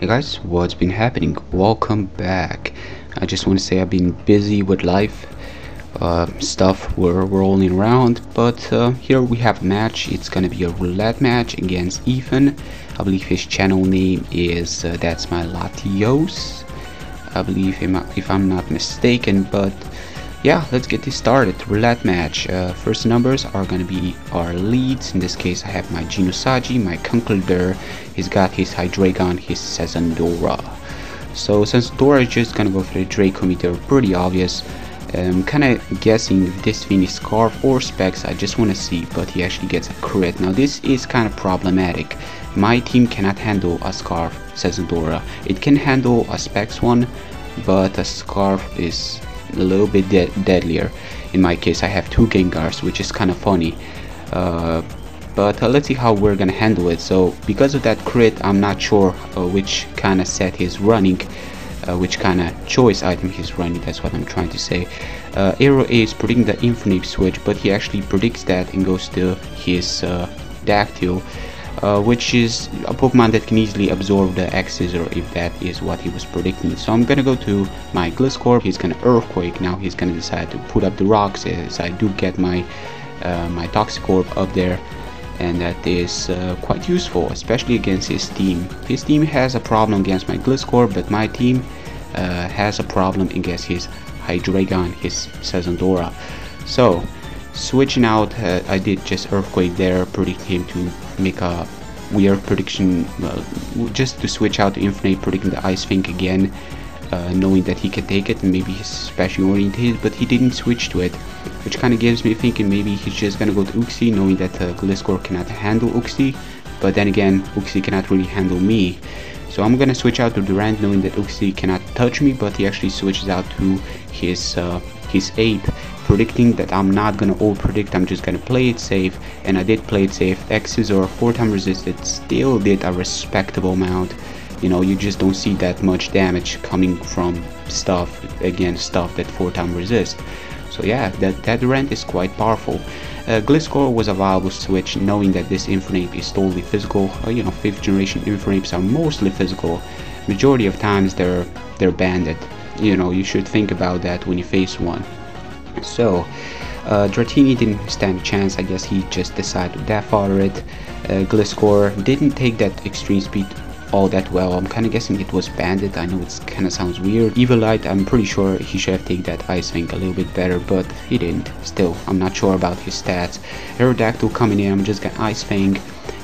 Hey guys, what's been happening? Welcome back. I just want to say I've been busy with life stuff. We're rolling around, but here we have a match. It's gonna be a roulette match against Ethan. I believe his channel name is THATSMYLATIOS, I believe if I'm not mistaken. But yeah, let's get this started. Roulette match. First numbers are gonna be our leads. In this case, I have my Genosagi, my Conkeldurr. He's got his Hydreigon, his Sazandora. So Sazandora is just gonna go for the Draco meter. Pretty obvious. Kind of guessing if this thing is Scarf or Specs. I just want to see, but he actually gets a crit. Now this is kind of problematic. My team cannot handle a Scarf Sazandora. It can handle a Specs one, but a Scarf is a little bit deadlier. In my case, I have two Gengars, which is kind of funny. But let's see how we're gonna handle it. So because of that crit, I'm not sure which kind of set he's running, which kind of choice item he's running. That's what I'm trying to say. Arrow A is predicting the Infinite switch, but he actually predicts that and goes to his Dactyl, which is a Pokemon that can easily absorb the X-Scissor if that is what he was predicting. So I'm gonna go to my Gliscor. He's gonna Earthquake. Now he's gonna decide to put up the rocks, as I do get my my Toxicorp up there, and that is quite useful, especially against his team. His team has a problem against my Gliscor, but my team has a problem against his Hydreigon, his Sazandora. So switching out, I did just Earthquake there, predict him to make a weird prediction, just to switch out to Infinite, predicting the Ice Fink again, knowing that he can take it and maybe he's specially oriented, but he didn't switch to it, which kind of gives me thinking maybe he's just gonna go to Uxie, knowing that Gliscor cannot handle Uxie, but then again Uxie cannot really handle me. So I'm gonna switch out to Durant, knowing that Uxie cannot touch me, but he actually switches out to his Ape, predicting that I'm not gonna over-predict, I'm just gonna play it safe, and I did play it safe. X-Scissor 4-time resisted, still did a respectable amount. You know, you just don't see that much damage coming from stuff against stuff that 4-time resist. So yeah, that Durant is quite powerful. Gliscor was a viable switch, knowing that this Infernape is totally physical. You know, 5th generation Infernapes are mostly physical. Majority of times they're banded. You know, you should think about that when you face one. So Dratini didn't stand a chance. I guess he just decided to Death Fodder it. Gliscor didn't take that extreme speed all that well. I'm kind of guessing it was banded. I know it kind of sounds weird. Evilite, I'm pretty sure he should have taken that Ice Fink a little bit better, but he didn't. Still, I'm not sure about his stats. Aerodactyl coming in, I'm just gonna Ice Fink,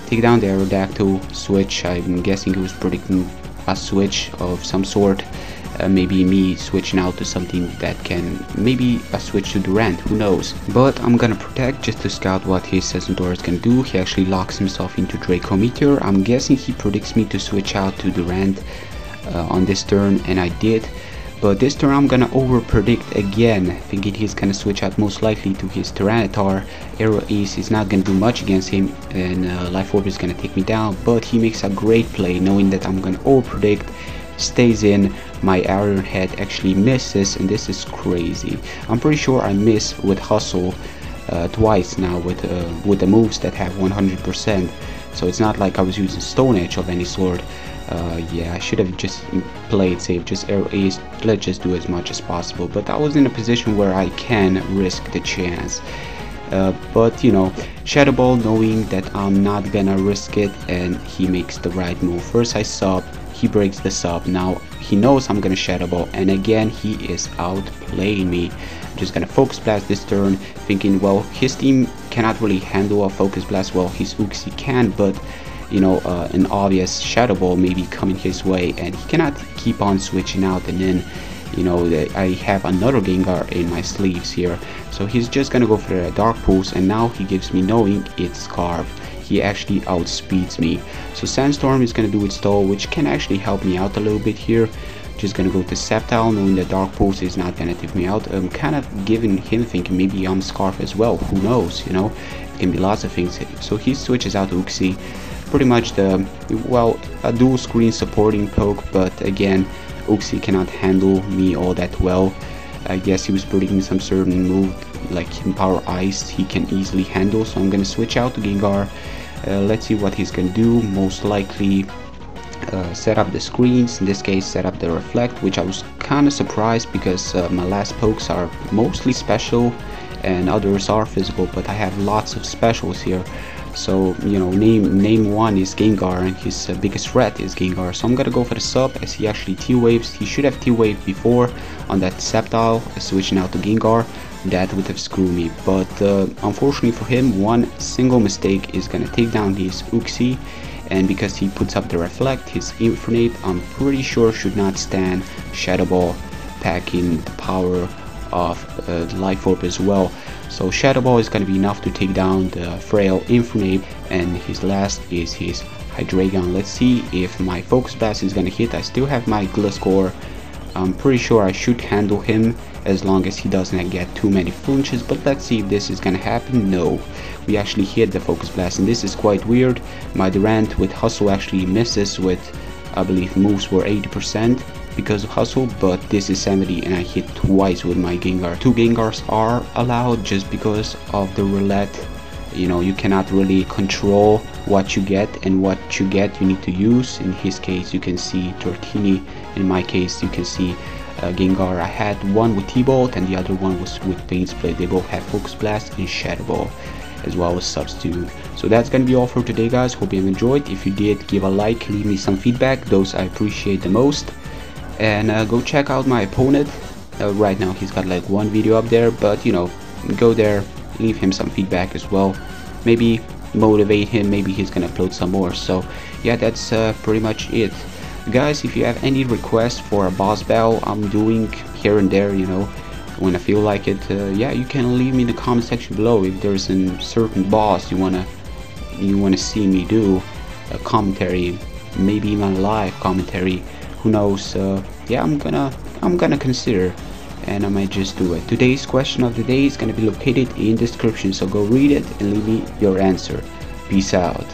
take down the Aerodactyl, switch. I'm guessing he was predicting a switch of some sort. Maybe me switching out to something that can, maybe a switch to Durant, who knows. But I'm gonna protect just to scout what his Sazandora is gonna do. He actually locks himself into Draco Meteor. I'm guessing he predicts me to switch out to Durant on this turn, and I did. But this turn I'm gonna over predict again, thinking he's gonna switch out most likely to his Tyranitar. Arrow Ace is not gonna do much against him, and Life Orb is gonna take me down, but he makes a great play, knowing that I'm gonna over predict. Stays in, my Iron Head actually misses, and this is crazy. I'm pretty sure I miss with Hustle twice now with the moves that have 100%, so it's not like I was using Stone Edge of any sort. Yeah, I should have just played safe, just Arrow Ace, let's just do as much as possible, but I was in a position where I can risk the chance. But you know, Shadow Ball, knowing that I'm not gonna risk it, and he makes the right move. First I sub, he breaks the sub. Now he knows I'm gonna Shadow Ball, and again he is outplaying me. I'm just gonna Focus Blast this turn, thinking, well, his team cannot really handle a Focus Blast. Well, his Uxie can, but you know, an obvious Shadow Ball may be coming his way, and he cannot keep on switching out, and then you know, I have another Gengar in my sleeves here, so he's just gonna go for the Dark Pulse, and now he gives me, knowing it's Scarf, he actually outspeeds me. So Sandstorm is gonna do its toll, which can actually help me out a little bit here. Just gonna go to Sceptile, knowing that Dark Pulse is not gonna take me out. I'm kind of giving him thinking maybe I'm Scarf as well, who knows, you know, it can be lots of things. So he switches out to Uxie, pretty much the, well, a dual screen supporting poke, but again Uxie cannot handle me all that well. I guess he was predicting some certain move like Power Ice he can easily handle, so I'm gonna switch out to Gengar. Let's see what he's gonna do. Most likely set up the screens, in this case set up the reflect, which I was kind of surprised because my last pokes are mostly special and others are physical, but I have lots of specials here. So you know, name one is Gengar, and his biggest threat is Gengar, so I'm gonna go for the sub as he actually T-waves. He should have T-waved before on that Sceptile, switching out to Gengar. That would have screwed me, but unfortunately for him, one single mistake is gonna take down his Uxie, and because he puts up the reflect, his Infinite, I'm pretty sure should not stand Shadow Ball, packing the power of the Life Orb as well. So Shadow Ball is going to be enough to take down the frail Infinite, and his last is his Hydreigon. Let's see if my Focus Blast is going to hit. I still have my Gliscor. I'm pretty sure I should handle him as long as he doesn't get too many flinches, but let's see if this is going to happen. No, we actually hit the Focus Blast, and this is quite weird. My Durant with Hustle actually misses with, I believe, moves were 80% because of Hustle, but this is 70, and I hit twice with my Gengar. 2 Gengars are allowed just because of the roulette. You know, you cannot really control what you get, and what you get you need to use. In his case you can see Tortini, in my case you can see Gengar. I had one with T-Bolt and the other one was with Pain Split. They both have Focus Blast and Shadow Ball as well as Substitute. So that's gonna be all for today, guys. Hope you enjoyed. If you did, give a like, leave me some feedback, those I appreciate the most. And go check out my opponent. Right now he's got like one video up there, but you know, go there, leave him some feedback as well, maybe motivate him, maybe he's gonna upload some more. So yeah, that's pretty much it, guys. If you have any requests for a boss battle, I'm doing here and there, you know, when I feel like it. Yeah, you can leave me in the comment section below if there's a certain boss you wanna see me do a commentary, maybe even a live commentary, who knows. Yeah, I'm gonna consider, and I might just do it. Today's question of the day is gonna be located in the description, so go read it and leave me your answer. Peace out.